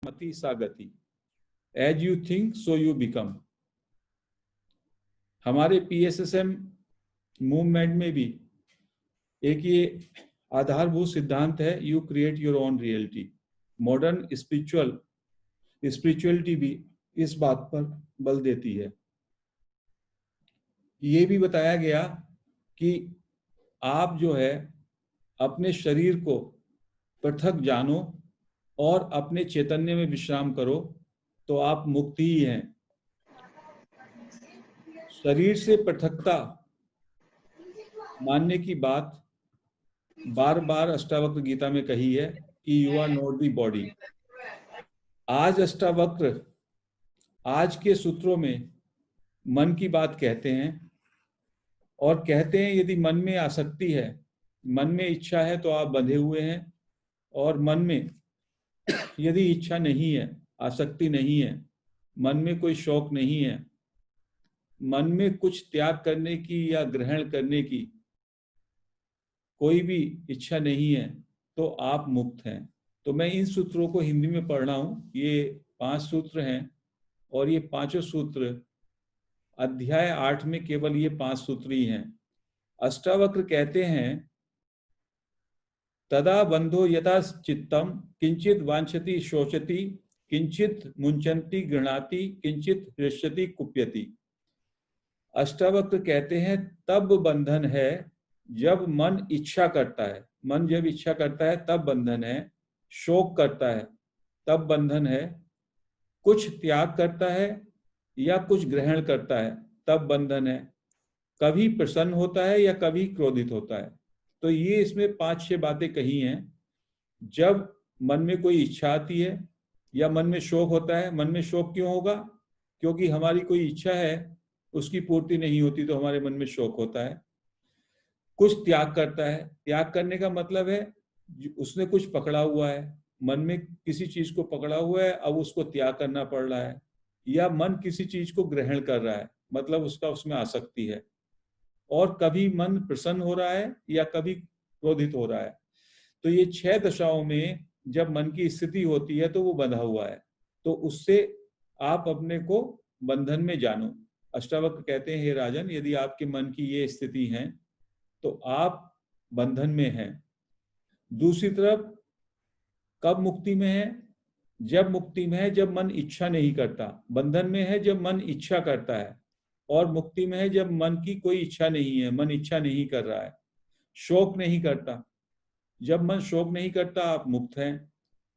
मति सा गति, as you think so you become. हमारे PSSM मूवमेंट में भी एक ये आधारभूत सिद्धांत है, you create your own reality. Modern spirituality भी इस बात पर बल देती है। ये भी बताया गया कि आप जो है अपने शरीर को पृथक जानो और अपने चैतन्य में विश्राम करो तो आप मुक्त ही हैं। शरीर से पृथकता मानने की बात बार बार अष्टावक्र गीता में कही है कि you are not the body. आज अष्टावक्र आज के सूत्रों में मन की बात कहते हैं और कहते हैं यदि मन में आसक्ति है, मन में इच्छा है तो आप बंधे हुए हैं, और मन में यदि इच्छा नहीं है, आसक्ति नहीं है, मन में कोई शौक नहीं है, मन में कुछ त्याग करने की या ग्रहण करने की कोई भी इच्छा नहीं है, तो आप मुक्त हैं। तो मैं इन सूत्रों को हिंदी में पढ़ रहा हूँ। ये 5 सूत्र हैं और ये पांचों सूत्र अध्याय 8 में केवल ये 5 सूत्र ही हैं। अष्टावक्र कहते हैं, तदा बंधो यथा चित्तम किंचित वांछति शोचति किंचित मुंचन्ति गृह्णाति किंचित हृष्यति कुप्यति। अष्टावक्र कहते हैं तब बंधन है जब मन इच्छा करता है, मन जब इच्छा करता है तब बंधन है। शोक करता है तब बंधन है। कुछ त्याग करता है या कुछ ग्रहण करता है तब बंधन है। कभी प्रसन्न होता है या कभी क्रोधित होता है। तो ये इसमें 5-6 बातें कही हैं। जब मन में कोई इच्छा आती है या मन में शोक होता है, मन में शोक क्यों होगा? क्योंकि हमारी कोई इच्छा है, उसकी पूर्ति नहीं होती तो हमारे मन में शोक होता है। कुछ त्याग करता है, त्याग करने का मतलब है उसने कुछ पकड़ा हुआ है, मन में किसी चीज को पकड़ा हुआ है, अब उसको त्याग करना पड़ रहा है। या मन किसी चीज को ग्रहण कर रहा है, मतलब उसका उसमें आसक्ति है। और कभी मन प्रसन्न हो रहा है या कभी क्रोधित हो रहा है। तो ये 6 दशाओं में जब मन की स्थिति होती है तो वो बंधा हुआ है। तो उससे आप अपने को बंधन में जानो। अष्टावक्र कहते हैं, हे राजन, यदि आपके मन की ये स्थिति है तो आप बंधन में हैं। दूसरी तरफ कब मुक्ति में है? जब मुक्ति में है जब मन इच्छा नहीं करता। बंधन में है जब मन इच्छा करता है, और मुक्ति में है जब मन की कोई इच्छा नहीं है, मन इच्छा नहीं कर रहा है, शोक नहीं करता। जब मन शोक नहीं करता आप मुक्त हैं।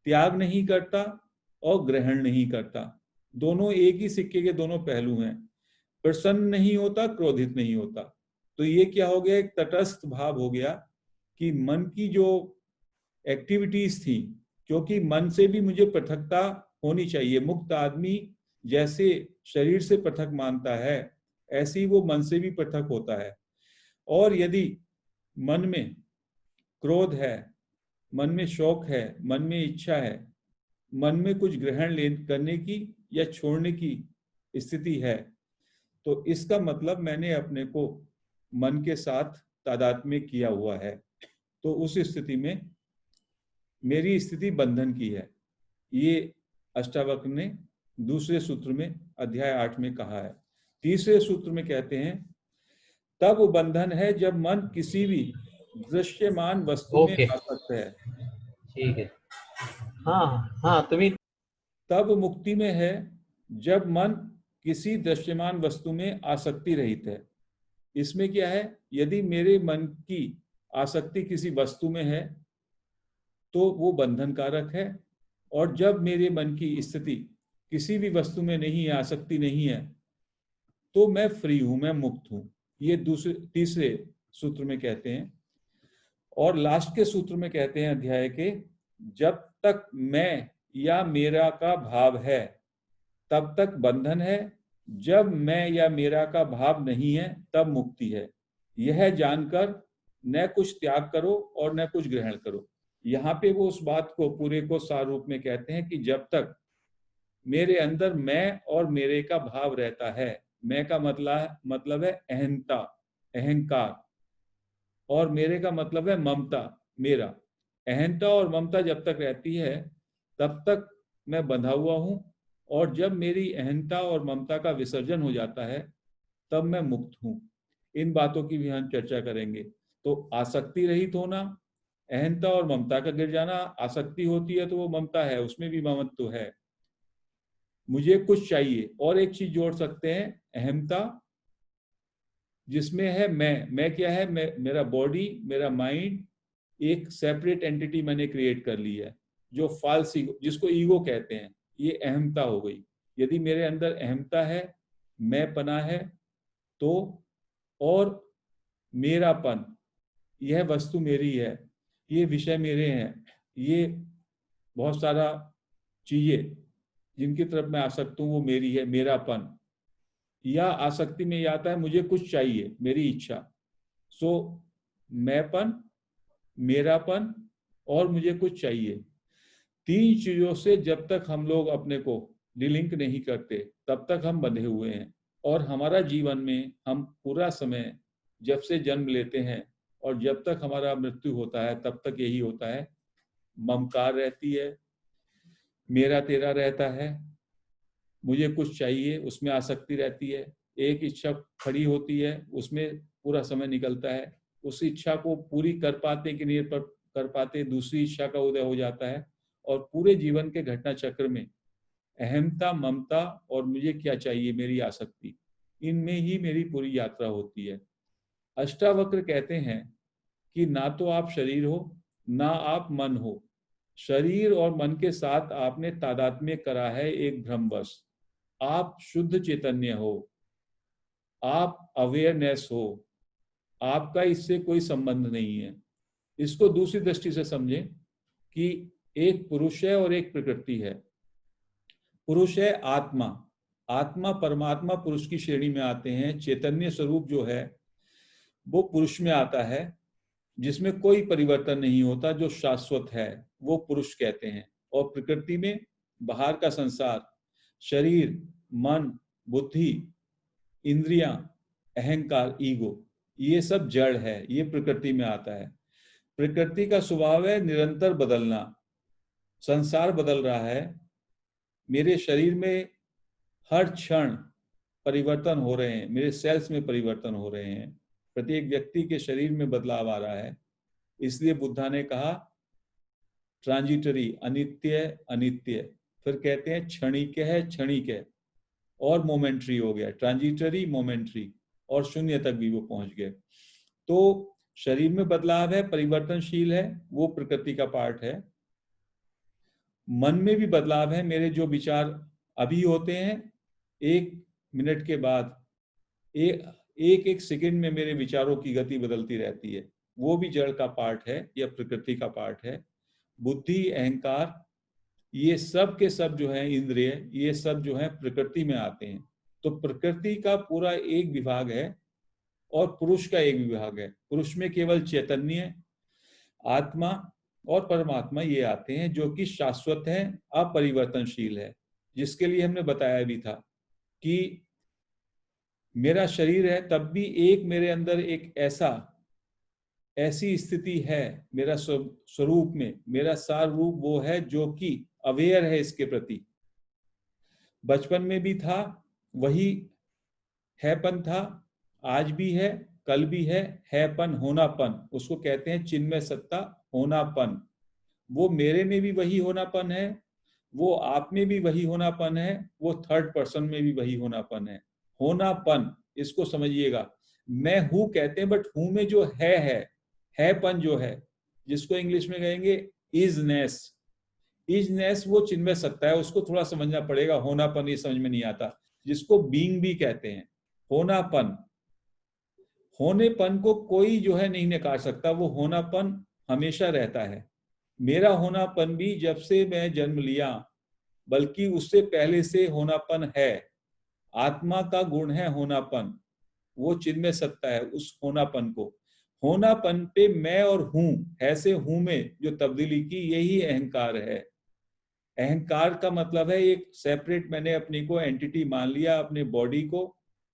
त्याग नहीं करता और ग्रहण नहीं करता। दोनों एक ही सिक्के के दोनों पहलू हैं। प्रसन्न नहीं होता, क्रोधित नहीं होता। तो ये क्या हो गया? एक तटस्थ भाव हो गया कि मन की जो एक्टिविटीज थी, क्योंकि मन से भी मुझे पृथकता होनी चाहिए। मुक्त आदमी जैसे शरीर से पृथक मानता है, ऐसे ही वो मन से भी पृथक होता है। और यदि मन में क्रोध है, मन में शौक है, मन में इच्छा है, मन में कुछ ग्रहण करने की या छोड़ने की स्थिति है, तो इसका मतलब मैंने अपने को मन के साथ तादात्म्य किया हुआ है। तो उस स्थिति में मेरी स्थिति बंधन की है। ये अष्टावक्र ने दूसरे सूत्र में अध्याय 8 में कहा है। तीसरे सूत्र में कहते हैं, तब बंधन है जब मन किसी भी दृश्यमान वस्तु में आसक्त है। ठीक है। हाँ हाँ, तुम्ही तब मुक्ति में है जब मन किसी दृश्यमान वस्तु में आसक्ति रहित है। इसमें क्या है? यदि मेरे मन की आसक्ति किसी वस्तु में है तो वो बंधन कारक है, और जब मेरे मन की स्थिति किसी भी वस्तु में नहीं है, आसक्ति नहीं है, तो मैं फ्री हूं, मैं मुक्त हूं। ये तीसरे सूत्र में कहते हैं। और लास्ट के सूत्र में कहते हैं अध्याय के, जब तक मैं या मेरा का भाव है तब तक बंधन है, जब मैं या मेरा का भाव नहीं है तब मुक्ति है। यह जानकर न कुछ त्याग करो और न कुछ ग्रहण करो। यहाँ पे वो उस बात को पूरे को सार रूप में कहते हैं कि जब तक मेरे अंदर मैं और मेरे का भाव रहता है, मैं का मतलब है अहंता, अहंकार, और मेरे का मतलब है ममता, मेरा। अहंता और ममता जब तक रहती है तब तक मैं बंधा हुआ हूं, और जब मेरी अहंता और ममता का विसर्जन हो जाता है तब मैं मुक्त हूं। इन बातों की भी हम चर्चा करेंगे। तो आसक्ति रहित होना, अहंता और ममता का गिर जाना। आसक्ति होती है तो वो ममता है, उसमें भी ममत्व है। मुझे कुछ चाहिए, और एक चीज जोड़ सकते हैं, अहंता जिसमें है मैं क्या है, मेरा बॉडी, मेरा माइंड, एक सेपरेट एंटिटी मैंने क्रिएट कर ली है, जो फाल्स ईगो, जिसको ईगो कहते हैं, ये अहमता हो गई। यदि मेरे अंदर अहमता है, मैं पना है, तो और मेरापन, यह वस्तु मेरी है, ये विषय मेरे हैं, ये बहुत सारा चीजें जिनकी तरफ मैं आसक्त हूं वो मेरी है, मेरापन। या आसक्ति में यह आता है मुझे कुछ चाहिए, मेरी इच्छा। सो मैंपन, मेरापन और मुझे कुछ चाहिए, तीन चीजों से जब तक हम लोग अपने को डिलिंक नहीं करते तब तक हम बंधे हुए हैं। और हमारा जीवन में हम पूरा समय जब से जन्म लेते हैं और जब तक हमारा मृत्यु होता है तब तक यही होता है। ममकार रहती है, मेरा तेरा रहता है, मुझे कुछ चाहिए, उसमें आसक्ति रहती है। एक इच्छा खड़ी होती है, उसमें पूरा समय निकलता है, उस इच्छा को पूरी कर पाते कि नहीं कर पाते, दूसरी इच्छा का उदय हो जाता है। और पूरे जीवन के घटना चक्र में अहमता, ममता और मुझे क्या चाहिए, मेरी आसक्ति, इनमें ही मेरी पूरी यात्रा होती है। अष्टावक्र कहते हैं कि ना तो आप शरीर हो, ना आप मन हो। शरीर और मन के साथ आपने तादात्म्य करा है एक भ्रमवश। आप शुद्ध चैतन्य हो, आप अवेयरनेस हो, आपका इससे कोई संबंध नहीं है। इसको दूसरी दृष्टि से समझें कि एक पुरुष है और एक प्रकृति है। पुरुष है आत्मा, आत्मा परमात्मा पुरुष की श्रेणी में आते हैं। चैतन्य स्वरूप जो है वो पुरुष में आता है, जिसमें कोई परिवर्तन नहीं होता, जो शाश्वत है, वो पुरुष कहते हैं। और प्रकृति में बाहर का संसार, शरीर, मन, बुद्धि, इंद्रियां, अहंकार, ईगो, ये सब जड़ है, ये प्रकृति में आता है। प्रकृति का स्वभाव है निरंतर बदलना। संसार बदल रहा है, मेरे शरीर में हर क्षण परिवर्तन हो रहे हैं, मेरे सेल्स में परिवर्तन हो रहे हैं, प्रत्येक व्यक्ति के शरीर में बदलाव आ रहा है। इसलिए बुद्धा ने कहा ट्रांजिटरी, अनित्य अनित्य, फिर कहते हैं क्षणिक है क्षणिक है, और मोमेंट्री हो गया, ट्रांजिटरी, मोमेंट्री, और शून्य तक भी वो पहुंच गए। तो शरीर में बदलाव है, परिवर्तनशील है, वो प्रकृति का पार्ट है। मन में भी बदलाव है, मेरे जो विचार अभी होते हैं, एक मिनट के बाद एक एक सेकंड में मेरे विचारों की गति बदलती रहती है, वो भी जड़ का पार्ट है या प्रकृति का पार्ट है। बुद्धि, अहंकार, ये सब के सब जो है इंद्रिय, ये सब जो है प्रकृति में आते हैं। तो प्रकृति का पूरा एक विभाग है और पुरुष का एक विभाग है। पुरुष में केवल चैतन्य, आत्मा और परमात्मा ये आते हैं, जो कि शाश्वत है, अपरिवर्तनशील है। जिसके लिए हमने बताया भी था कि मेरा शरीर है तब भी एक मेरे अंदर एक ऐसी स्थिति है, मेरा स्वरूप में मेरा सार रूप वो है जो कि अवेयर है इसके प्रति। बचपन में भी था, वही हैपन था, आज भी है, कल भी हैपन, होनापन, उसको कहते हैं चिन्मय सत्ता, होनापन। वो मेरे में भी वही होनापन है, वो आप में भी वही होनापन है, वो थर्ड पर्सन में भी वही होनापन है। होनापन, इसको समझिएगा। मैं हूं कहते हैं, बट हूं में जो हैपन जो है, जिसको इंग्लिश में कहेंगे इजनेस, इजनेस वो चिन्मय सत्ता है, उसको थोड़ा समझना पड़ेगा। होनापन ये समझ में नहीं आता, जिसको बीइंग भी कहते हैं। होनापन, होनेपन को कोई जो है नहीं नकार सकता, वो होनापन हमेशा रहता है। मेरा होनापन भी जब से मैं जन्म लिया, बल्कि उससे पहले से होनापन है। आत्मा का गुण है होनापन, वो चिन्मय सत्ता है। उस होनापन को, होनापन पे मैं और हूं, ऐसे हूं में जो तब्दीली की, यही अहंकार है। अहंकार का मतलब है एक सेपरेट, मैंने अपने को एंटिटी मान लिया, अपने बॉडी को,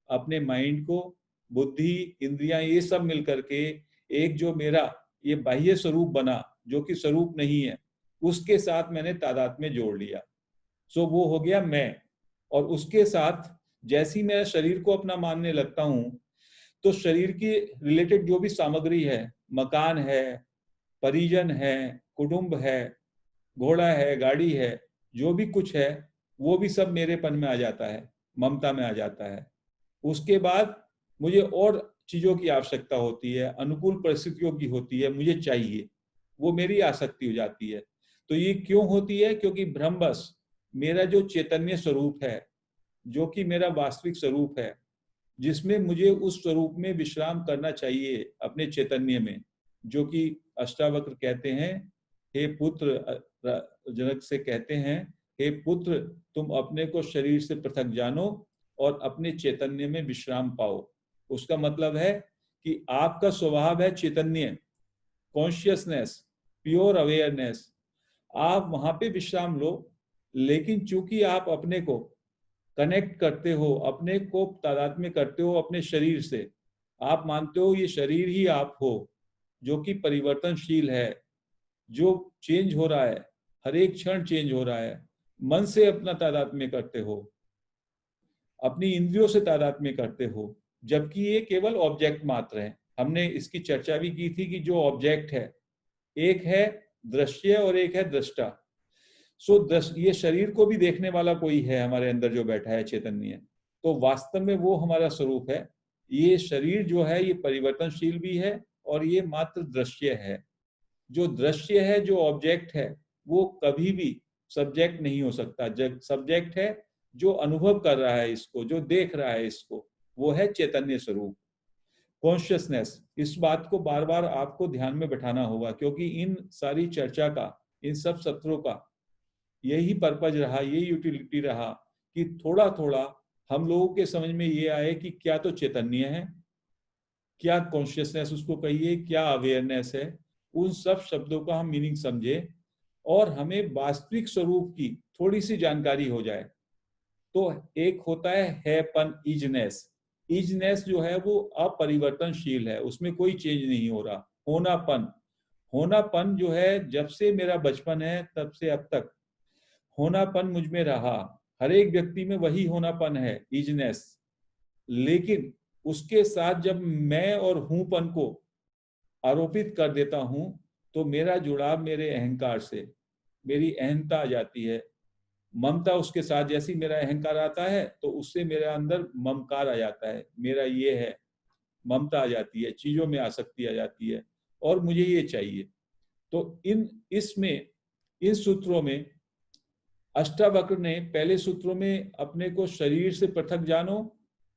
अपने माइंड को, बुद्धि, इंद्रियां, ये सब मिलकर के एक जो मेरा ये बाह्य स्वरूप बना, जो कि स्वरूप नहीं है, उसके साथ मैंने तादात्म्य जोड़ लिया। सो वो हो गया मैं। और उसके साथ जैसी मैं शरीर को अपना मानने लगता हूं, तो शरीर की रिलेटेड जो भी सामग्री है, मकान है, परिजन है, कुटुंब है, घोड़ा है, गाड़ी है, जो भी कुछ है, वो भी सब मेरेपन में आ जाता है, ममता में आ जाता है। उसके बाद मुझे और चीजों की आवश्यकता होती है, अनुकूल परिस्थितियों की होती है, मुझे चाहिए, वो मेरी आसक्ति हो जाती है। तो ये क्यों होती है? क्योंकि भ्रमवश मेरा जो चैतन्य स्वरूप है, जो कि मेरा वास्तविक स्वरूप है, जिसमें मुझे उस स्वरूप में विश्राम करना चाहिए अपने चैतन्य में, जो कि अष्टावक्र कहते हैं, हे पुत्र, जनक से कहते हैं, हे पुत्र, तुम अपने को शरीर से पृथक जानो और अपने चैतन्य में विश्राम पाओ। उसका मतलब है कि आपका स्वभाव है चैतन्य, कॉन्शियसनेस, प्योर अवेयरनेस। आप वहां पे विश्राम लो, लेकिन चूंकि आप अपने को कनेक्ट करते हो, अपने को तादात्म्य करते हो अपने शरीर से, आप मानते हो ये शरीर ही आप हो, जो कि परिवर्तनशील है, जो चेंज हो रहा है, हर एक क्षण चेंज हो रहा है। मन से अपना तादात्म्य करते हो, अपनी इंद्रियों से तादात्म्य करते हो, जबकि ये केवल ऑब्जेक्ट मात्र है। हमने इसकी चर्चा भी की थी कि जो ऑब्जेक्ट है, एक है दृश्य और एक है दृष्टा। ये शरीर को भी देखने वाला कोई है हमारे अंदर जो बैठा है चैतन्य, तो वास्तव में वो हमारा स्वरूप है। ये शरीर जो है ये परिवर्तनशील भी है और ये मात्र दृश्य है। जो दृश्य है, जो ऑब्जेक्ट है, वो कभी भी सब्जेक्ट नहीं हो सकता। जब सब्जेक्ट है जो अनुभव कर रहा है इसको, जो देख रहा है इसको, वो है चैतन्य स्वरूप, कॉन्शियसनेस। इस बात को बार बार आपको ध्यान में बैठाना होगा, क्योंकि इन सारी चर्चा का, इन सब सत्रों का यही पर्पज रहा, ये यूटिलिटी रहा कि थोड़ा थोड़ा हम लोगों के समझ में ये आए कि क्या तो चैतन्य है, क्या कॉन्शियसनेस उसको कहिए, क्या अवेयरनेस है। उन सब शब्दों का हम मीनिंग समझे और हमें वास्तविक स्वरूप की थोड़ी सी जानकारी हो जाए। तो एक होता है पन, इजनेस। इजनेस जो है वो अपरिवर्तनशील है, उसमें कोई चेंज नहीं हो रहा। होनापन, होनापन जो है जब से मेरा बचपन है तब से अब तक होनापन मुझ में रहा। हर एक व्यक्ति में वही होनापन है, इजनेस। लेकिन उसके साथ जब मैं और हूंपन को आरोपित कर देता हूं, तो मेरा जुड़ाव मेरे अहंकार से, मेरी अहंता आ जाती है, ममता उसके साथ। जैसी मेरा अहंकार आता है तो उससे मेरे अंदर ममकार आ जाता है, मेरा ये है, ममता आ जाती है, चीजों में आसक्ति आ जाती है और मुझे ये चाहिए। तो इन सूत्रों में अष्टावक्र ने पहले सूत्रों में अपने को शरीर से पृथक जानो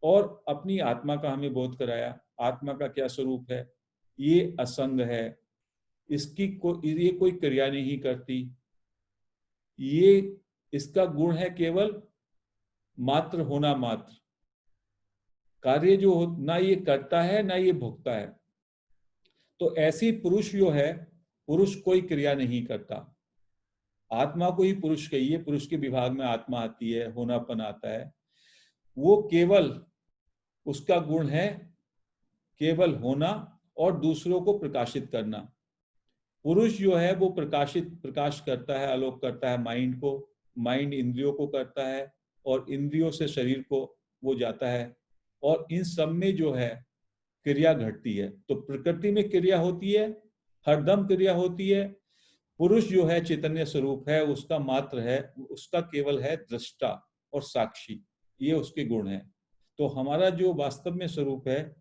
और अपनी आत्मा का हमें बोध कराया। आत्मा का क्या स्वरूप है? ये असंग है, ये कोई क्रिया नहीं करती, ये इसका गुण है केवल मात्र होना मात्र। कार्य जो हो, ना ये करता है ना ये भोगता है। तो ऐसी पुरुष जो है, पुरुष कोई क्रिया नहीं करता। आत्मा को ही पुरुष कहिए, पुरुष के विभाग में आत्मा आती है, होनापन आता है। वो केवल, उसका गुण है केवल होना और दूसरों को प्रकाशित करना। पुरुष जो है वो प्रकाश करता है, आलोक करता है माइंड को, माइंड इंद्रियों को करता है और इंद्रियों से शरीर को वो जाता है। और इन सब में जो है क्रिया घटती है। तो प्रकृति में क्रिया होती है, हरदम क्रिया होती है। पुरुष जो है चैतन्य स्वरूप है, उसका मात्र है, उसका केवल है दृष्टा और साक्षी, ये उसके गुण है। तो हमारा जो वास्तव में स्वरूप है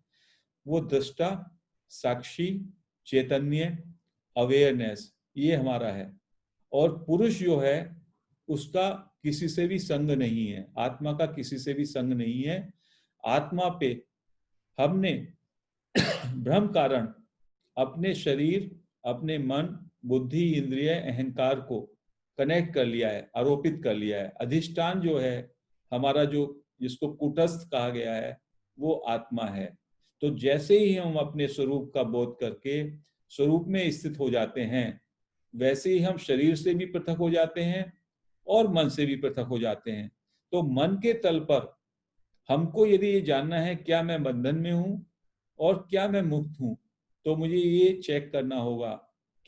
वो दृष्टा, साक्षी, चैतन्य, अवेयरनेस, ये हमारा है। और पुरुष जो है उसका किसी से भी संग नहीं है, आत्मा का किसी से भी संग नहीं है। आत्मा पे हमने भ्रम कारण अपने शरीर, अपने मन, बुद्धि, इंद्रिय, अहंकार को कनेक्ट कर लिया है, आरोपित कर लिया है। अधिष्ठान जो है हमारा, जो जिसको कूटस्थ कहा गया है, वो आत्मा है। तो जैसे ही हम अपने स्वरूप का बोध करके स्वरूप में स्थित हो जाते हैं, वैसे ही हम शरीर से भी पृथक हो जाते हैं और मन से भी पृथक हो जाते हैं। तो मन के तल पर हमको यदि ये जानना है क्या मैं बंधन में हूं और क्या मैं मुक्त हूं, तो मुझे ये चेक करना होगा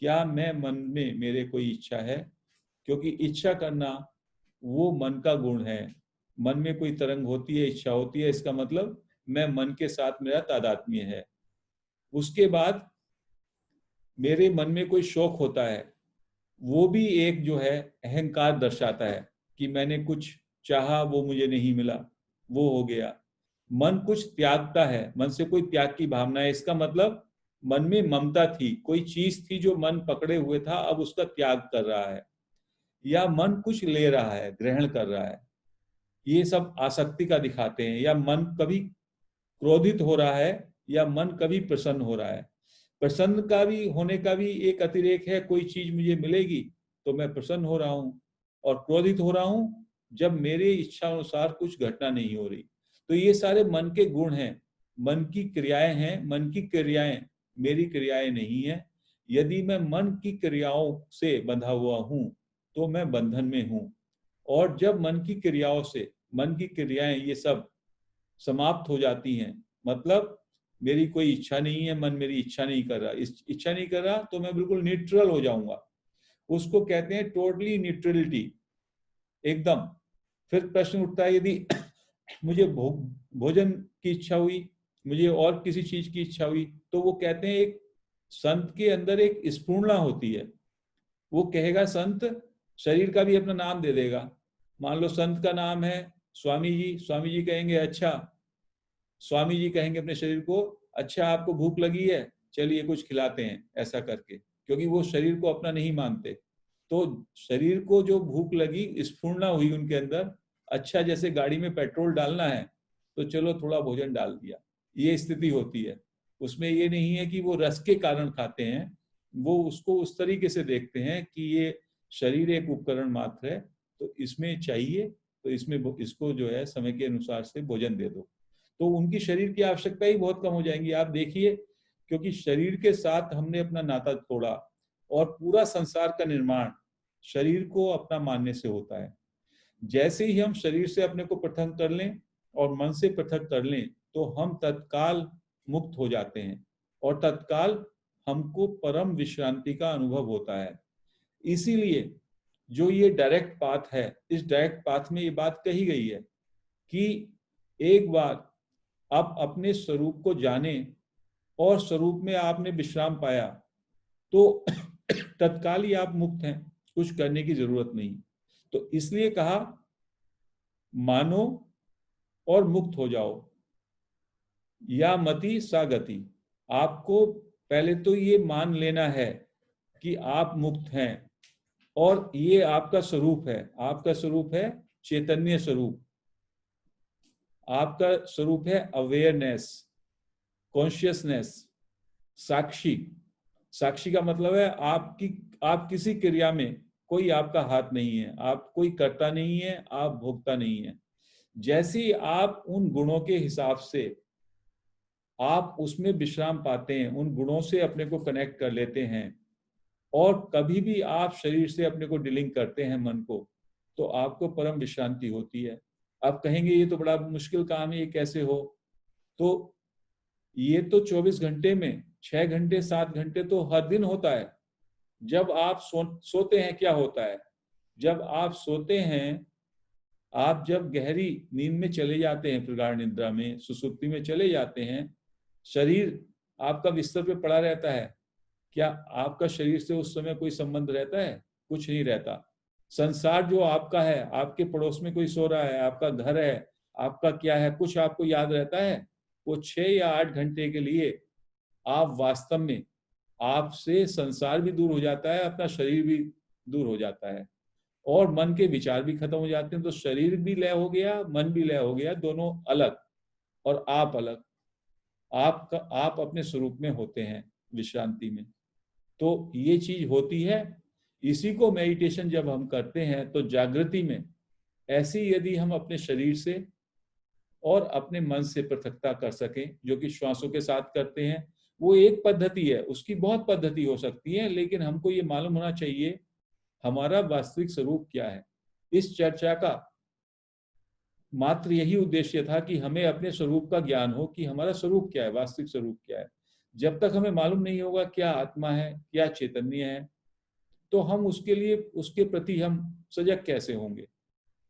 क्या मैं मन में मेरे कोई इच्छा है। क्योंकि इच्छा करना वो मन का गुण है। मन में कोई तरंग होती है, इच्छा होती है, इसका मतलब मैं मन के साथ मेरा तादात्म्य है। उसके बाद मेरे मन में कोई शौक होता है, वो भी एक जो है अहंकार दर्शाता है कि मैंने कुछ चाहा, वो मुझे नहीं मिला, वो हो गया। मन कुछ त्यागता है, मन से कोई त्याग की भावना है, इसका मतलब मन में ममता थी, कोई चीज थी जो मन पकड़े हुए था, अब उसका त्याग कर रहा है। या मन कुछ ले रहा है, ग्रहण कर रहा है, ये सब आसक्ति का दिखाते हैं। या मन कभी क्रोधित हो रहा है, या मन कभी प्रसन्न हो रहा है। प्रसन्न का भी होने का भी एक अतिरेक है, कोई चीज मुझे मिलेगी तो मैं प्रसन्न हो रहा हूँ, और क्रोधित हो रहा हूँ जब मेरे इच्छा अनुसार कुछ घटना नहीं हो रही। तो ये सारे मन के गुण हैं, मन की क्रियाएं हैं। मन की क्रियाएं मेरी क्रियाएं नहीं है। यदि मैं मन की क्रियाओं से बंधा हुआ हूं तो मैं बंधन में हूं। और जब मन की क्रियाओं से, मन की क्रियाएं ये सब समाप्त हो जाती हैं, मतलब मेरी कोई इच्छा नहीं है, मन मेरी इच्छा नहीं कर रहा, इस इच्छा नहीं कर रहा, तो मैं बिल्कुल न्यूट्रल हो जाऊंगा। उसको कहते हैं टोटली न्यूट्रलिटी, एकदम। फिर प्रश्न उठता है, यदि मुझे भोजन की इच्छा हुई, मुझे और किसी चीज की इच्छा हुई, तो वो कहते हैं एक संत के अंदर एक स्फूर्णा होती है। वो कहेगा, संत शरीर का भी अपना नाम दे देगा। मान लो संत का नाम है स्वामी जी, स्वामी जी कहेंगे अच्छा, स्वामी जी कहेंगे अपने शरीर को, अच्छा आपको भूख लगी है, चलिए कुछ खिलाते हैं, ऐसा करके, क्योंकि वो शरीर को अपना नहीं मानते। तो शरीर को जो भूख लगी, स्फूर्णा हुई उनके अंदर, अच्छा जैसे गाड़ी में पेट्रोल डालना है तो चलो थोड़ा भोजन डाल दिया, ये स्थिति होती है। उसमें ये नहीं है कि वो रस के कारण खाते हैं, वो उसको उस तरीके से देखते हैं कि ये शरीर एक उपकरण मात्र है, तो इसमें चाहिए, तो इसमें इसको जो है समय के अनुसार से भोजन दे दो, तो उनकी शरीर की आवश्यकता ही बहुत कम हो जाएंगी। आप देखिए, क्योंकि शरीर के साथ हमने अपना नाता तोड़ा, और पूरा संसार का निर्माण शरीर को अपना मानने से होता है। जैसे ही हम शरीर से अपने को पृथक कर लें और मन से पृथक कर लें, तो हम तत्काल मुक्त हो जाते हैं, और तत्काल हमको परम विश्रांति का अनुभव होता है। इसीलिए जो ये डायरेक्ट पाथ है, इस डायरेक्ट पाथ में ये बात कही गई है कि एक बार आप अपने स्वरूप को जाने और स्वरूप में आपने विश्राम पाया, तो तत्काल ही आप मुक्त हैं, कुछ करने की जरूरत नहीं। तो इसलिए कहा, मानो और मुक्त हो जाओ, या मति सा गति। आपको पहले तो ये मान लेना है कि आप मुक्त हैं, और ये आपका स्वरूप है। आपका स्वरूप है चैतन्य स्वरूप, आपका स्वरूप है अवेयरनेस, कॉन्शियसनेस, साक्षी। साक्षी का मतलब है आप किसी क्रिया में कोई आपका हाथ नहीं है, आप कोई करता नहीं है, आप भोगता नहीं है। जैसे ही आप उन गुणों के हिसाब से आप उसमें विश्राम पाते हैं, उन गुणों से अपने को कनेक्ट कर लेते हैं, और कभी भी आप शरीर से अपने को डीलिंग करते हैं मन को, तो आपको परम विश्रांति होती है। आप कहेंगे ये तो बड़ा मुश्किल काम है, ये कैसे हो? तो ये तो 24 घंटे में 6 घंटे 7 घंटे तो हर दिन होता है। जब आप सोते हैं, क्या होता है? जब आप सोते हैं, आप जब गहरी नींद में चले जाते हैं, प्रगाढ़ निद्रा में, सुसुप्ति में चले जाते हैं, शरीर आपका बिस्तर पे पड़ा रहता है। क्या आपका शरीर से उस समय कोई संबंध रहता है? कुछ नहीं रहता। संसार जो आपका है, आपके पड़ोस में कोई सो रहा है, आपका घर है, आपका क्या है, कुछ आपको याद रहता है? वो 6 या 8 घंटे के लिए आप वास्तव में, आपसे संसार भी दूर हो जाता है, अपना शरीर भी दूर हो जाता है, और मन के विचार भी खत्म हो जाते हैं। तो शरीर भी लय हो गया, मन भी लय हो गया, दोनों अलग, और आप अलग। आप अपने स्वरूप में होते हैं विश्रांति में। तो ये चीज होती है। इसी को मेडिटेशन जब हम करते हैं तो जागृति में ऐसी, यदि हम अपने शरीर से और अपने मन से पृथकता कर सकें, जो कि श्वासों के साथ करते हैं, वो एक पद्धति है। उसकी बहुत पद्धति हो सकती है, लेकिन हमको ये मालूम होना चाहिए हमारा वास्तविक स्वरूप क्या है। इस चर्चा का मात्र यही उद्देश्य था कि हमें अपने स्वरूप का ज्ञान हो, कि हमारा स्वरूप क्या है, वास्तविक स्वरूप क्या है। जब तक हमें मालूम नहीं होगा क्या आत्मा है, क्या चैतन्य है, तो हम उसके लिए, उसके प्रति हम सजग कैसे होंगे?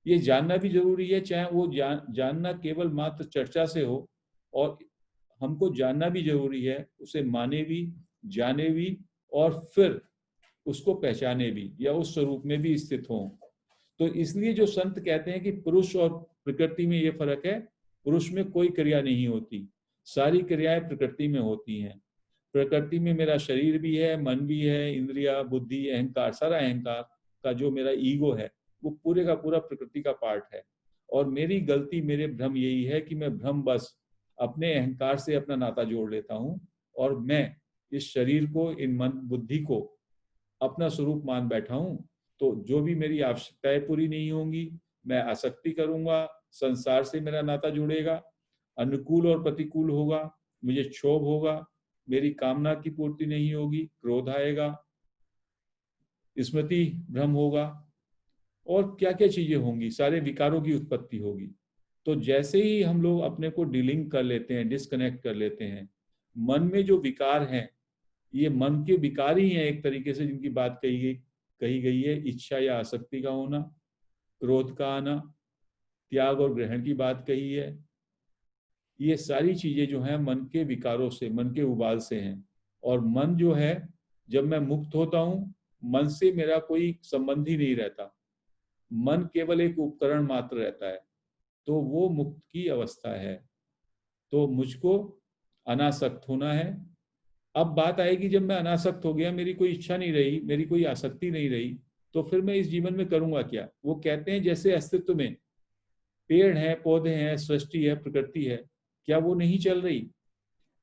ये जानना भी जरूरी है, चाहे वो जानना केवल मात्र चर्चा से हो, और हमको जानना भी जरूरी है, उसे माने भी, जाने भी, और फिर उसको पहचाने भी, या उस स्वरूप में भी स्थित हों। तो इसलिए जो संत कहते हैं कि पुरुष और प्रकृति में ये फर्क है, पुरुष में कोई क्रिया नहीं होती, सारी क्रियाएं प्रकृति में होती हैं। प्रकृति में मेरा शरीर भी है, मन भी है, इंद्रिया, बुद्धि, अहंकार, सारा अहंकार का जो मेरा ईगो है, वो पूरे का पूरा प्रकृति का पार्ट है। और मेरी गलती, मेरे भ्रम यही है कि मैं भ्रम बस अपने अहंकार से अपना नाता जोड़ लेता हूँ, और मैं इस शरीर को, इन मन बुद्धि को अपना स्वरूप मान बैठा हूँ। तो जो भी मेरी आवश्यकताएं पूरी नहीं होंगी, मैं आसक्ति करूंगा, संसार से मेरा नाता जुड़ेगा, अनुकूल और प्रतिकूल होगा, मुझे क्षोभ होगा, मेरी कामना की पूर्ति नहीं होगी, क्रोध आएगा, स्मृति भ्रम होगा, और क्या क्या चीजें होंगी, सारे विकारों की उत्पत्ति होगी। तो जैसे ही हम लोग अपने को डीलिंग कर लेते हैं, डिस्कनेक्ट कर लेते हैं, मन में जो विकार हैं, ये मन के विकार ही हैं एक तरीके से, जिनकी बात कही गई है, इच्छा या आसक्ति का होना, क्रोध का आना, त्याग और ग्रहण की बात कही है। ये सारी चीजें जो हैं मन के विकारों से, मन के उबाल से हैं। और मन जो है, जब मैं मुक्त होता हूँ, मन से मेरा कोई संबंध ही नहीं रहता, मन केवल एक उपकरण मात्र रहता है, तो वो मुक्त की अवस्था है। तो मुझको अनासक्त होना है। अब बात आएगी, जब मैं अनासक्त हो गया, मेरी कोई इच्छा नहीं रही, मेरी कोई आसक्ति नहीं रही, तो फिर मैं इस जीवन में करूंगा क्या? वो कहते हैं जैसे अस्तित्व में पेड़ है, पौधे हैं, सृष्टि है, प्रकृति है, क्या वो नहीं चल रही?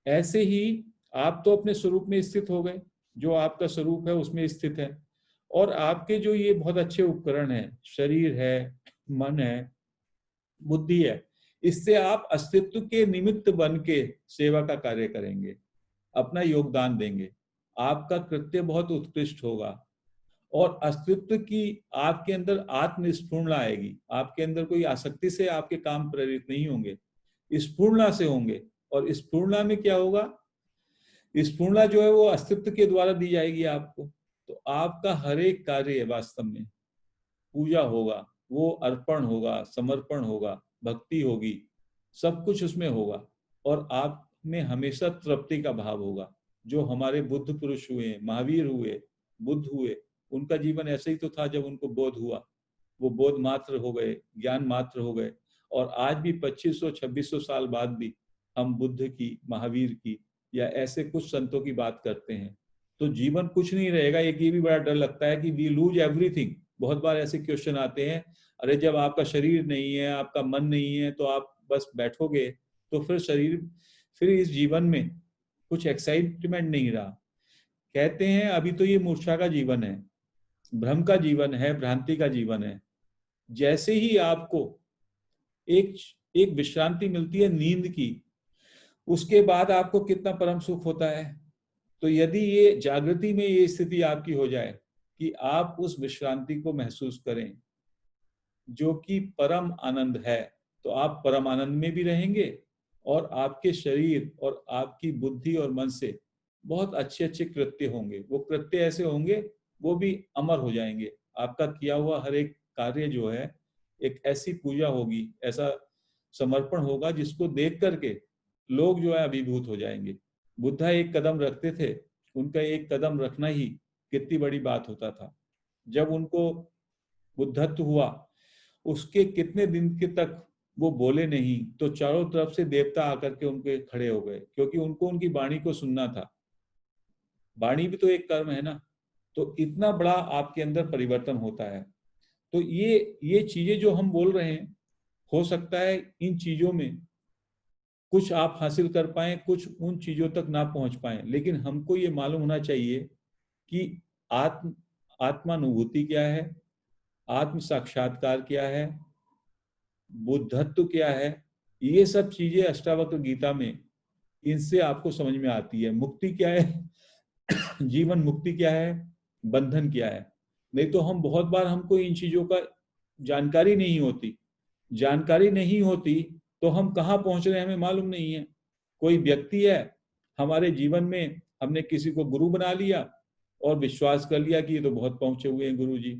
ऐसे ही आप तो अपने स्वरूप में स्थित हो गए, जो आपका स्वरूप है उसमें स्थित है, और आपके जो ये बहुत अच्छे उपकरण हैं, शरीर है, मन है, बुद्धि है, इससे आप अस्तित्व के निमित्त बन के सेवा का कार्य करेंगे, अपना योगदान देंगे, आपका कृत्य बहुत उत्कृष्ट होगा, और अस्तित्व की आपके अंदर आत्मस्फूर्णा आएगी। आपके अंदर कोई आसक्ति से आपके काम प्रेरित नहीं होंगे, स्फूर्णा से होंगे। और स्फूर्णा में क्या होगा? स्फूर्णा जो है वो अस्तित्व के द्वारा दी जाएगी आपको। तो आपका हर एक कार्य वास्तव में पूजा होगा, वो अर्पण होगा, समर्पण होगा, भक्ति होगी, सब कुछ उसमें होगा, और आप में हमेशा तृप्ति का भाव होगा। जो हमारे बुद्ध पुरुष हुए, महावीर हुए, बुद्ध हुए, उनका जीवन ऐसे ही तो था। जब उनको बोध हुआ, वो बोध मात्र हो गए, ज्ञान मात्र हो गए, और आज भी 2500-2600 साल बाद भी हम बुद्ध की, महावीर की, या ऐसे कुछ संतों की बात करते हैं, तो जीवन कुछ नहीं रहेगा। एक ये भी बड़ा डर लगता है कि वी लूज एवरीथिंग। बहुत बार ऐसे क्वेश्चन आते हैं, अरे जब आपका शरीर नहीं है, आपका मन नहीं है, तो आप बस बैठोगे, तो फिर इस जीवन में कुछ एक्साइटमेंट नहीं रहा। कहते हैं अभी तो ये मूर्छा का जीवन है, भ्रम का जीवन है, भ्रांति का जीवन है। जैसे ही आपको एक एक विश्रांति मिलती है नींद की, उसके बाद आपको कितना परम सुख होता है। तो यदि ये जागृति में ये स्थिति आपकी हो जाए कि आप उस विश्रांति को महसूस करें, जो कि परम आनंद है, तो आप परम आनंद में भी रहेंगे, और आपके शरीर और आपकी बुद्धि और मन से बहुत अच्छे अच्छे कृत्य होंगे। वो कृत्य ऐसे होंगे, वो भी अमर हो जाएंगे। आपका किया हुआ हर एक कार्य जो है एक ऐसी पूजा होगी, ऐसा समर्पण होगा, जिसको देख करके लोग जो है अभिभूत हो जाएंगे। बुद्धा एक कदम रखते थे, उनका एक कदम रखना ही कितनी बड़ी बात होता था। जब उनको बुद्धत्व हुआ, उसके कितने दिन के तक वो बोले नहीं, तो चारों तरफ से देवता आकर के उनके खड़े हो गए, क्योंकि उनको उनकी वाणी को सुनना था। वाणी भी तो एक कर्म है ना। तो इतना बड़ा आपके अंदर परिवर्तन होता है। तो ये चीजें जो हम बोल रहे हैं, हो सकता है इन चीजों में कुछ आप हासिल कर पाए, कुछ उन चीजों तक ना पहुंच पाए, लेकिन हमको ये मालूम होना चाहिए कि आत्मानुभूति क्या है, आत्म साक्षात्कार क्या है, बुद्धत्व क्या है। ये सब चीजें अष्टावक्र गीता में, इनसे आपको समझ में आती है। मुक्ति क्या है, जीवन मुक्ति क्या है, बंधन क्या है। नहीं तो हम बहुत बार, हमको इन चीजों का जानकारी नहीं होती। जानकारी नहीं होती तो हम कहाँ पहुंच रहे हैं हमें मालूम नहीं है। कोई व्यक्ति है हमारे जीवन में, हमने किसी को गुरु बना लिया और विश्वास कर लिया कि ये तो बहुत पहुंचे हुए हैं गुरु जी,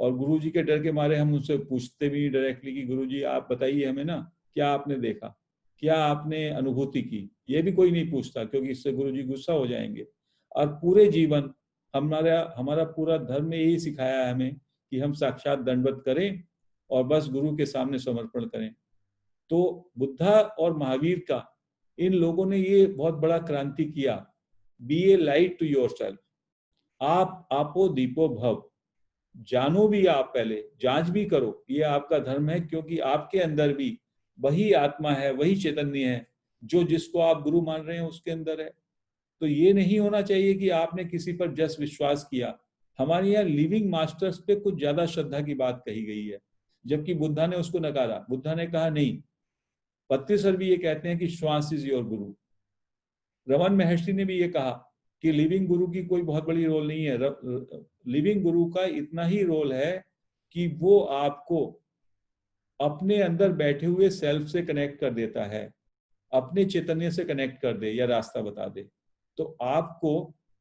और गुरुजी के डर के मारे हम उनसे पूछते भी डायरेक्टली कि गुरुजी आप बताइए हमें ना, क्या आपने देखा, क्या आपने अनुभूति की। ये भी कोई नहीं पूछता, क्योंकि इससे गुरुजी गुस्सा हो जाएंगे। और पूरे जीवन हमारा हमारा पूरा धर्म में यही सिखाया है हमें कि हम साक्षात दंडवत करें और बस गुरु के सामने समर्पण करें। तो बुद्धा और महावीर का, इन लोगों ने ये बहुत बड़ा क्रांति किया, be a light to yourself. आप आपो दीपो भव, जानो भी आप, पहले जांच भी करो, ये आपका धर्म है, क्योंकि आपके अंदर भी वही आत्मा है, वही चैतन्य है जो जिसको आप गुरु मान रहे हैं उसके अंदर है। तो ये नहीं होना चाहिए कि आपने किसी पर जस्ट विश्वास किया। हमारे यहाँ लिविंग मास्टर्स पे कुछ ज्यादा श्रद्धा की बात कही गई है, जबकि बुद्धा ने उसको नकारा। बुद्धा ने कहा नहीं, पत्ती सर भी ये कहते हैं कि श्वास इज योर गुरु। रमन महर्षि ने भी ये कहा कि लिविंग गुरु की कोई बहुत बड़ी रोल नहीं है। लिविंग गुरु का इतना ही रोल है कि वो आपको अपने अंदर बैठे हुए सेल्फ से कनेक्ट कर देता है, अपने चैतन्य से कनेक्ट कर दे या रास्ता बता दे। तो आपको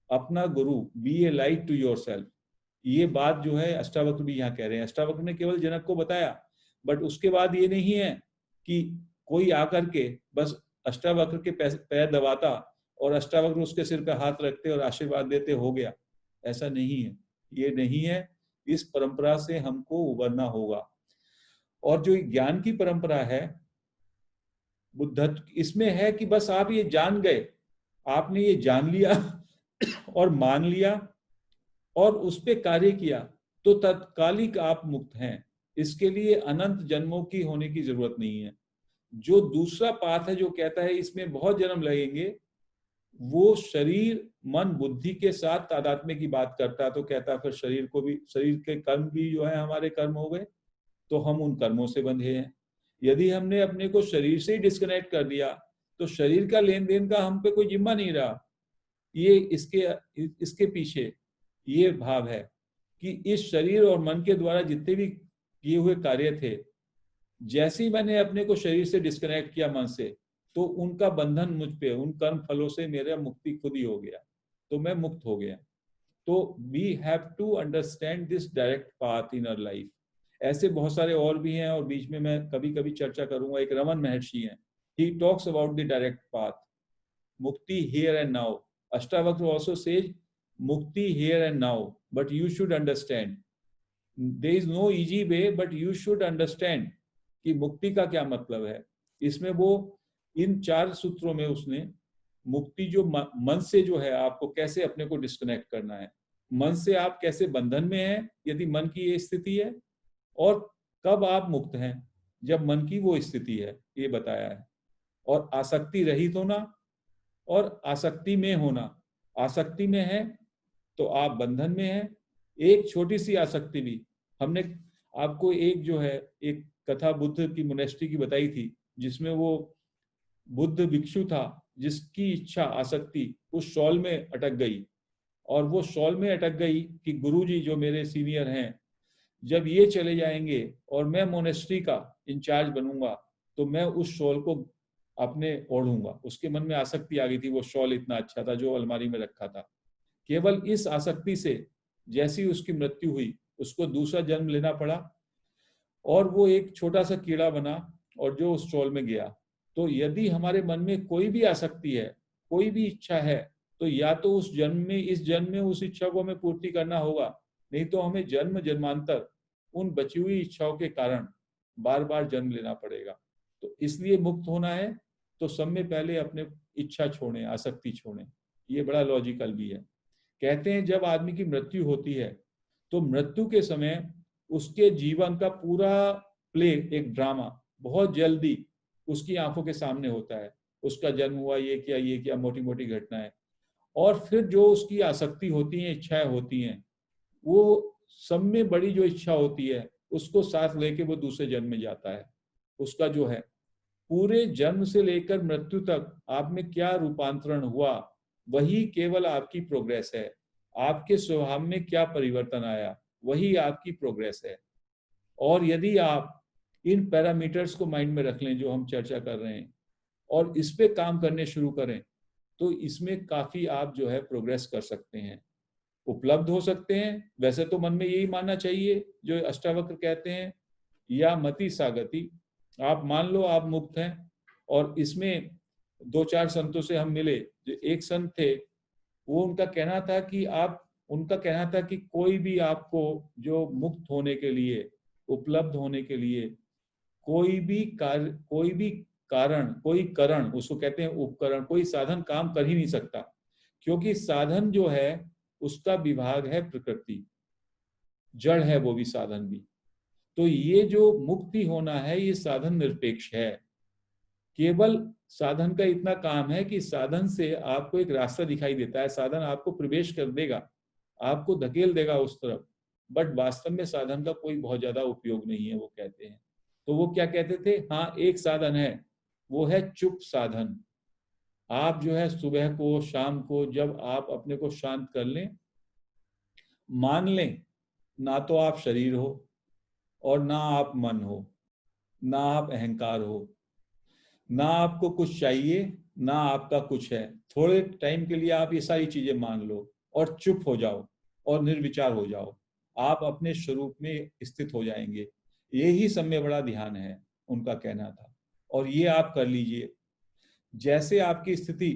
अपना गुरु, be a light to yourself, ये बात जो है अष्टावक्र भी यहाँ कह रहे हैं। अष्टावक्र ने केवल जनक को बताया, बट उसके बाद ये नहीं है कि कोई आकर के बस अष्टावक्र के पैर दबाता और अष्टावक्र उसके सिर पे हाथ रखते और आशीर्वाद देते, हो गया। ऐसा नहीं है, ये नहीं है। इस परंपरा से हमको उबरना होगा। और जो ज्ञान की परंपरा है बुद्धत्व, इसमें है कि बस आप ये जान गए, आपने ये जान लिया और मान लिया और उस पर कार्य किया, तो तत्कालिक आप मुक्त हैं। इसके लिए अनंत जन्मों की होने की जरूरत नहीं है। जो दूसरा पाथ है जो कहता है इसमें बहुत जन्म लगेंगे, वो शरीर मन बुद्धि के साथ तादात्म्य की बात करता है। तो कहता है फिर शरीर को भी, शरीर के कर्म भी जो है हमारे कर्म हो गए, तो हम उन कर्मों से बंधे हैं। यदि हमने अपने को शरीर से ही डिस्कनेक्ट कर दिया तो शरीर का लेन देन का हम पे कोई जिम्मा नहीं रहा। ये इसके पीछे ये भाव है कि इस शरीर और मन के द्वारा जितने भी किए हुए कार्य थे, जैसे ही मैंने अपने को शरीर से डिस्कनेक्ट किया मन से, तो उनका बंधन मुझ पे, उन कर्म फलों से मेरा मुक्ति खुद ही हो गया, तो मैं मुक्त हो गया। तो we have to understand this direct path in our life. ऐसे बहुत सारे और भी हैं और बीच में मैं कभी कभी चर्चा करूंगा। एक रमन महर्षि हैं, he talks about the direct path, mukti here and now. Ashtavakra also says mukti here and now, but you should understand there is no easy way, but you should understand कि मुक्ति का क्या मतलब है। इसमें वो इन 4 सूत्रों में उसने मुक्ति जो मन से जो है, आपको कैसे अपने को डिस्कनेक्ट करना है, मन से आप कैसे बंधन में हैं यदि मन की ये स्थिति है, और कब आप मुक्त हैं जब मन की वो स्थिति है, ये बताया है। और आसक्ति रहित होना और आसक्ति में होना। आसक्ति में है तो आप बंधन में हैं। एक छोटी सी आसक्ति भी, हमने आपको एक जो है एक कथा बुद्ध की मोनेस्ट्री की बताई थी, जिसमें वो बुद्ध भिक्षु था जिसकी इच्छा, आसक्ति उस शॉल में अटक गई, और वो शॉल में अटक गई कि गुरुजी जो मेरे सीनियर हैं, जब ये चले जाएंगे और मैं मोनेस्ट्री का इंचार्ज बनूंगा तो मैं उस शॉल को अपने ओढ़ूंगा। उसके मन में आसक्ति आ गई थी, वो शॉल इतना अच्छा था जो अलमारी में रखा था। केवल इस आसक्ति से जैसी उसकी मृत्यु हुई, उसको दूसरा जन्म लेना पड़ा और वो एक छोटा सा कीड़ा बना और जो उस शॉल में गया। तो यदि हमारे मन में कोई भी आसक्ति है, कोई भी इच्छा है, तो या तो उस जन्म में, इस जन्म में उस इच्छा को हमें पूर्ति करना होगा, नहीं तो हमें जन्म जन्मांतर उन बची हुई इच्छाओं के कारण बार बार जन्म लेना पड़ेगा। तो इसलिए मुक्त होना है तो सब में पहले अपने इच्छा छोड़ें, आसक्ति छोड़ें। ये बड़ा लॉजिकल भी है। कहते हैं जब आदमी की मृत्यु होती है तो मृत्यु के समय उसके जीवन का पूरा प्ले, एक ड्रामा बहुत जल्दी उसकी आंखों के सामने होता है। उसका जन्म हुआ, ये किया, मोटी मोटी घटनाएं, और फिर जो उसकी आसक्ति होती है, इच्छाएं होती हैं, वो सब में बड़ी जो इच्छा होती है उसको साथ लेके वो दूसरे जन्म में जाता है। उसका जो है पूरे जन्म से लेकर मृत्यु तक आप में क्या रूपांतरण हुआ, वही केवल आपकी प्रोग्रेस है। आपके स्वभाव में क्या परिवर्तन आया, वही आपकी प्रोग्रेस है। और यदि आप इन पैरामीटर्स को माइंड में रख लें जो हम चर्चा कर रहे हैं और इस पे काम करने शुरू करें, तो इसमें काफी आप जो है प्रोग्रेस कर सकते हैं। उपलब्ध हो सकते हैं, वैसे तो मन में यही मानना चाहिए जो अष्टावक्र कहते हैं, या मति सागति, आप मान लो आप मुक्त हैं। और इसमें दो चार संतों से हम मिले, जो एक संत थे वो उनका कहना था कि कोई भी आपको जो मुक्त होने के लिए, उपलब्ध होने के लिए कोई भी कारण, कोई करण, उसको कहते हैं उपकरण, कोई साधन काम कर ही नहीं सकता, क्योंकि साधन जो है उसका विभाग है प्रकृति, जड़ है वो भी साधन भी। तो ये जो मुक्ति होना है ये साधन निरपेक्ष है। केवल साधन का इतना काम है कि साधन से आपको एक रास्ता दिखाई देता है, साधन आपको प्रवेश कर देगा, आपको धकेल देगा उस तरफ, बट वास्तव में साधन का कोई बहुत ज्यादा उपयोग नहीं है, वो कहते हैं। तो वो क्या कहते थे, हाँ एक साधन है, वो है चुप साधन। आप जो है सुबह को शाम को जब आप अपने को शांत कर लें, मान लें ना तो आप शरीर हो और ना आप मन हो, ना आप अहंकार हो, ना आपको कुछ चाहिए ना आपका कुछ है, थोड़े टाइम के लिए आप ये सारी चीजें मान लो और चुप हो जाओ और निर्विचार हो जाओ, आप अपने स्वरूप में स्थित हो जाएंगे। यही समय बड़ा ध्यान है, उनका कहना था। और ये आप कर लीजिए, जैसे आपकी स्थिति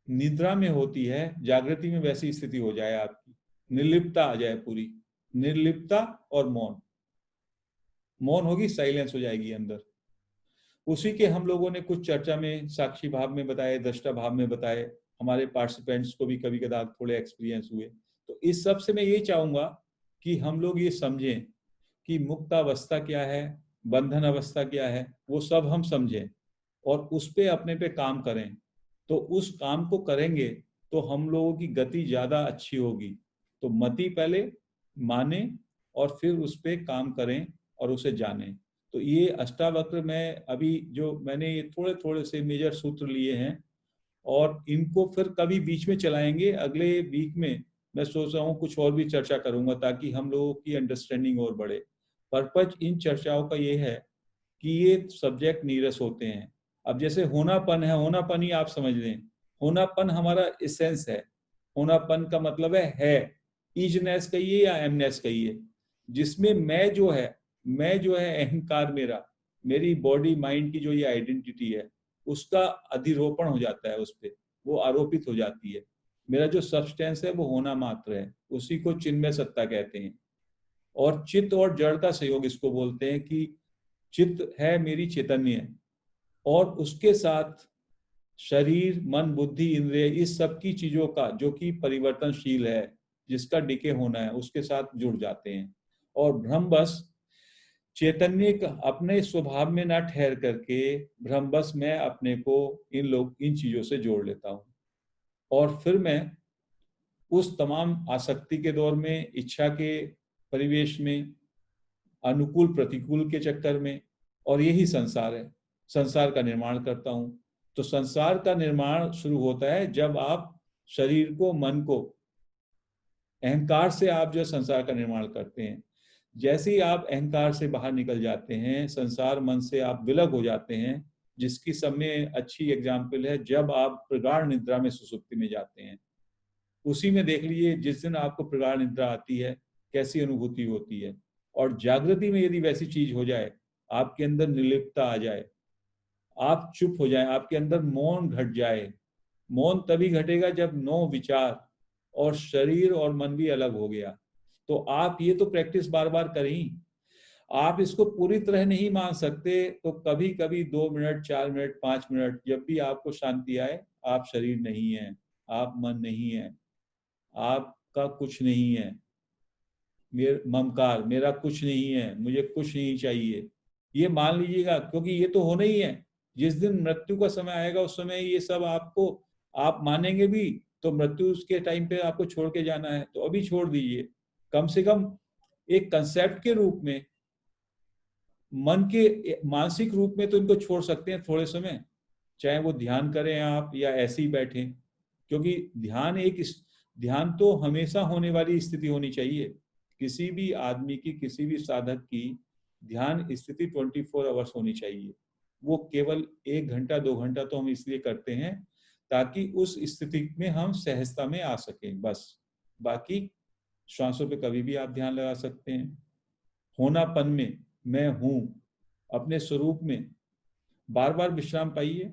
निद्रा में होती है जागृति में वैसी स्थिति हो जाए आपकी, निर्लिप्तता आ जाए पूरी, निर्लिप्तता और मौन, मौन होगी, साइलेंस हो जाएगी अंदर। उसी के हम लोगों ने कुछ चर्चा में साक्षी भाव में बताए, दृष्टा भाव में बताए, हमारे पार्टिसिपेंट्स को भी कभी कदार थोड़े एक्सपीरियंस हुए। तो इस सब से मैं ये चाहूंगा कि हम लोग ये समझें कि मुक्त अवस्था क्या है, बंधन अवस्था क्या है, वो सब हम समझें और उस पे अपने पे काम करें। तो उस काम को करेंगे तो हम लोगों की गति ज्यादा अच्छी होगी। तो मति पहले माने और फिर उस पे काम करें और उसे जानें। तो ये अष्टावक्र में अभी जो मैंने ये थोड़े थोड़े से मेजर सूत्र लिए हैं और इनको फिर कभी बीच में चलाएंगे। अगले वीक में मैं सोच रहा हूँ कुछ और भी चर्चा करूंगा ताकि हम लोगों की अंडरस्टैंडिंग और बढ़े। पर्पज इन चर्चाओं का ये है कि ये सब्जेक्ट नीरस होते हैं। अब जैसे होनापन है, होनापन ही आप समझ लें, होनापन हमारा एसेंस है। होनापन का मतलब है इजनेस कहिए या एमनेस कहिए, जिसमें मैं जो है अहंकार, मेरी बॉडी माइंड की जो ये आइडेंटिटी है उसका अधिरोपण हो जाता है, उस पर वो आरोपित हो जाती है। मेरा जो सब्सटेंस है वो होना मात्र है, उसी को चिन्मय सत्ता कहते हैं। और चित्त और जड़ का सहयोग इसको बोलते हैं कि चित्त है मेरी चैतन्य और उसके साथ शरीर मन बुद्धि इंद्रिय इस सब की चीजों का जो कि परिवर्तनशील है, जिसका डिके होना है, उसके साथ जुड़ जाते हैं। और भ्रमवश चैतन्य अपने स्वभाव में ना ठहर करके भ्रमवश मैं अपने को इन चीजों से जोड़ लेता हूँ और फिर मैं उस तमाम आसक्ति के दौर में, इच्छा के परिवेश में, अनुकूल प्रतिकूल के चक्कर में, और यही संसार है, संसार का निर्माण करता हूं। तो संसार का निर्माण शुरू होता है जब आप शरीर को, मन को, अहंकार से आप जो संसार का निर्माण करते हैं। जैसे ही आप अहंकार से बाहर निकल जाते हैं, संसार मन से आप विलग हो जाते हैं, जिसकी सब में अच्छी एग्जाम्पल है जब आप प्रगाढ़ निद्रा में सुसुप्ति में जाते हैं। उसी में देख लीजिए जिस दिन आपको प्रगाढ़ निद्रा आती है कैसी अनुभूति होती है। और जागृति में यदि वैसी चीज हो जाए, आपके अंदर निर्लिप्तता आ जाए, आप चुप हो जाए, आपके अंदर मौन घट जाए। मौन तभी घटेगा जब नो विचार और शरीर और मन भी अलग हो गया। तो आप ये तो प्रैक्टिस बार बार करें। आप इसको पूरी तरह नहीं मान सकते तो कभी कभी 2 मिनट 4 मिनट 5 मिनट जब भी आपको शांति आए, आप शरीर नहीं है, आप मन नहीं है, आपका कुछ नहीं है, ममकार मेरा कुछ नहीं है, मुझे कुछ नहीं चाहिए, ये मान लीजिएगा। क्योंकि ये तो होना ही है, जिस दिन मृत्यु का समय आएगा उस समय ये सब आपको, आप मानेंगे भी तो मृत्यु के टाइम पे आपको छोड़ के जाना है, तो अभी छोड़ दीजिए। कम से कम एक कंसेप्ट के रूप में, मन के मानसिक रूप में तो इनको छोड़ सकते हैं थोड़े समय, चाहे वो ध्यान करें आप या ऐसे ही बैठें। क्योंकि ध्यान तो हमेशा होने वाली स्थिति होनी चाहिए। किसी भी आदमी की, किसी भी साधक की ध्यान स्थिति 24 आवर्स होनी चाहिए। वो केवल 1 घंटा 2 घंटा तो हम इसलिए करते हैं ताकि उस स्थिति में हम सहजता में आ सकें, बस। बाकी श्वासों पे कभी भी आप ध्यान लगा सकते हैं। होनापन में, मैं हूं, अपने स्वरूप में बार बार विश्राम पाइए।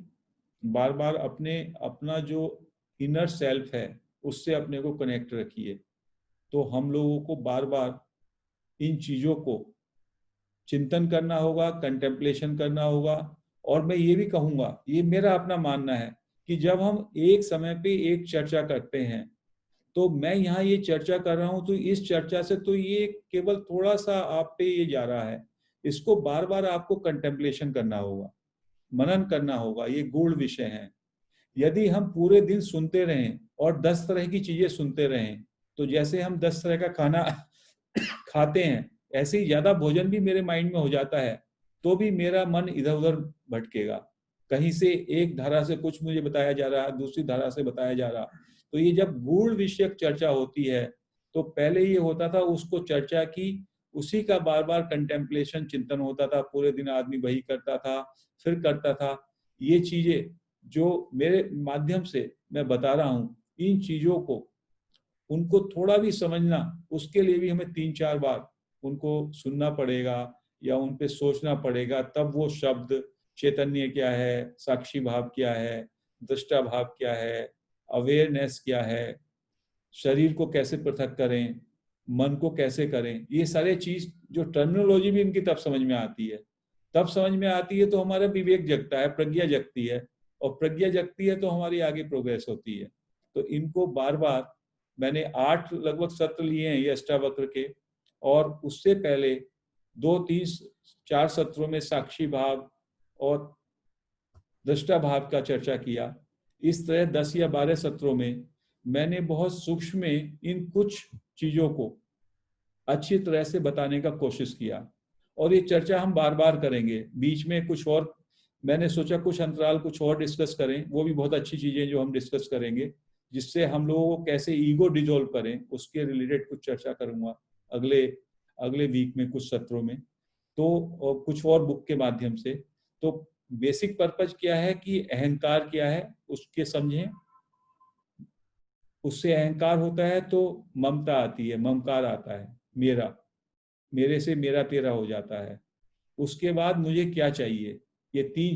बार बार अपना जो इनर सेल्फ है उससे अपने को कनेक्ट रखिए। तो हम लोगों को बार बार इन चीजों को चिंतन करना होगा, कंटेम्पलेशन करना होगा। और मैं ये भी कहूंगा, ये मेरा अपना मानना है कि जब हम एक समय पे एक चर्चा करते हैं, तो मैं यहाँ ये चर्चा कर रहा हूँ, तो इस चर्चा से तो ये केवल थोड़ा सा आप पे ये जा रहा है। इसको बार बार आपको कंटेम्पलेशन करना होगा, मनन करना होगा। ये गूढ़ विषय है। यदि हम पूरे दिन सुनते रहें और 10 तरह की चीजें सुनते रहें, तो जैसे हम 10 तरह का खाना खाते हैं, ऐसे ही ज्यादा भोजन भी मेरे माइंड में हो जाता है, तो भी मेरा मन इधर उधर भटकेगा। कहीं से एक धारा से कुछ मुझे बताया जा रहा है, दूसरी धारा से बताया जा रहा। तो ये जब गूढ़ विषयक चर्चा होती है, तो पहले ये होता था, उसको चर्चा की, उसी का बार बार कंटेम्पलेशन, चिंतन होता था, पूरे दिन आदमी वही करता था, फिर करता था। ये चीजें जो मेरे माध्यम से मैं बता रहा हूँ, इन चीजों को, उनको थोड़ा भी समझना, उसके लिए भी हमें 3-4 बार उनको सुनना पड़ेगा या उन पे सोचना पड़ेगा। तब वो शब्द, चैतन्य क्या है, साक्षी भाव क्या है, दृष्टा भाव क्या है, अवेयरनेस क्या है, शरीर को कैसे पृथक करें, मन को कैसे करें, ये सारे चीज जो टर्मिनोलॉजी भी इनकी तब समझ में आती है। तब समझ में आती है तो हमारा विवेक जगता है, प्रज्ञा जगती है, और प्रज्ञा जगती है तो हमारी आगे प्रोग्रेस होती है। तो इनको बार बार, मैंने 8 लगभग सत्र लिए हैं ये अष्टावक्र के, और उससे पहले 2-3-4 सत्रों में साक्षी भाव और दृष्टा भाव का चर्चा किया। इस तरह 10 या 12 सत्रों में मैंने बहुत सूक्ष्म में इन कुछ चीजों को अच्छी तरह से बताने का कोशिश किया। और ये चर्चा हम बार बार करेंगे। बीच में कुछ और मैंने सोचा, कुछ अंतराल कुछ और डिस्कस करें, वो भी बहुत अच्छी चीजें जो हम डिस्कस करेंगे, जिससे हम लोगों को कैसे ईगो डिजोल्व करें, उसके रिलेटेड कुछ चर्चा करूंगा अगले अगले वीक में, कुछ सत्रों में। तो कुछ और बुक के माध्यम से। तो बेसिक पर्पज क्या है कि अहंकार क्या है उसके समझें। उससे अहंकार होता है तो ममता आती है, ममकार आता है, मेरा, मेरे से मेरा तेरा हो जाता है। उसके बाद मुझे क्या चाहिए, ये 3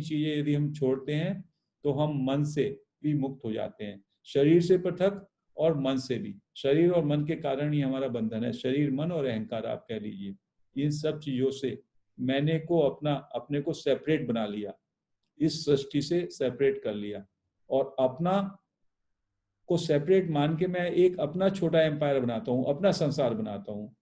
चीजें यदि हम छोड़ते हैं, तो हम मन से भी मुक्त हो जाते हैं, शरीर से पृथक और मन से भी। शरीर और मन के कारण ही हमारा बंधन है, शरीर, मन और अहंकार आप कह लीजिए। इन सब चीजों से मैंने को अपने को सेपरेट बना लिया, इस सृष्टि से सेपरेट कर लिया, और अपना को सेपरेट मान के मैं एक अपना छोटा एम्पायर बनाता हूँ, अपना संसार बनाता हूँ।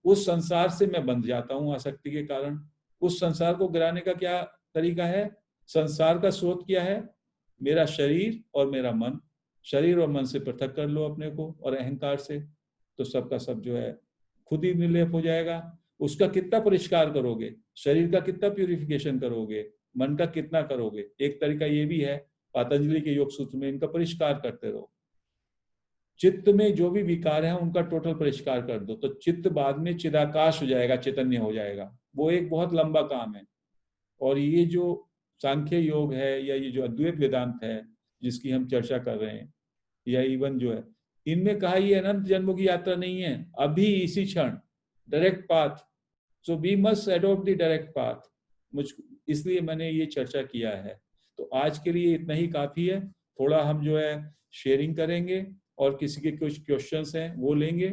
उस संसार से मैं बंध जाता हूँ आसक्ति के कारण। उस संसार को गिराने का क्या तरीका है? संसार का स्रोत क्या है? मेरा शरीर और मेरा मन। शरीर और मन से पृथक कर लो अपने को, और अहंकार से, तो सबका सब जो है खुद ही निर्लेप हो जाएगा। उसका कितना परिष्कार करोगे, शरीर का कितना प्यूरिफिकेशन करोगे, मन का कितना करोगे? एक तरीका ये भी है, पतंजलि के योग सूत्र में, इनका परिष्कार करते रहो। चित्त में जो भी विकार है उनका टोटल परिष्कार कर दो, तो चित्त बाद में चिदाकाश हो जाएगा, चैतन्य हो जाएगा। वो एक बहुत लंबा काम है। और ये जो सांख्य योग है, या ये जो अद्वैत वेदांत है जिसकी हम चर्चा कर रहे हैं, या इवन जो है, इनमें कहा ये अनंत जन्मों की यात्रा नहीं है, अभी इसी क्षण direct path. So we must adopt the direct path. मुझ इसलिए मैंने ये चर्चा किया है। तो आज के लिए इतना ही काफी है। थोड़ा हम जो है शेयरिंग करेंगे, और किसी के कुछ क्वेश्चंस हैं वो लेंगे,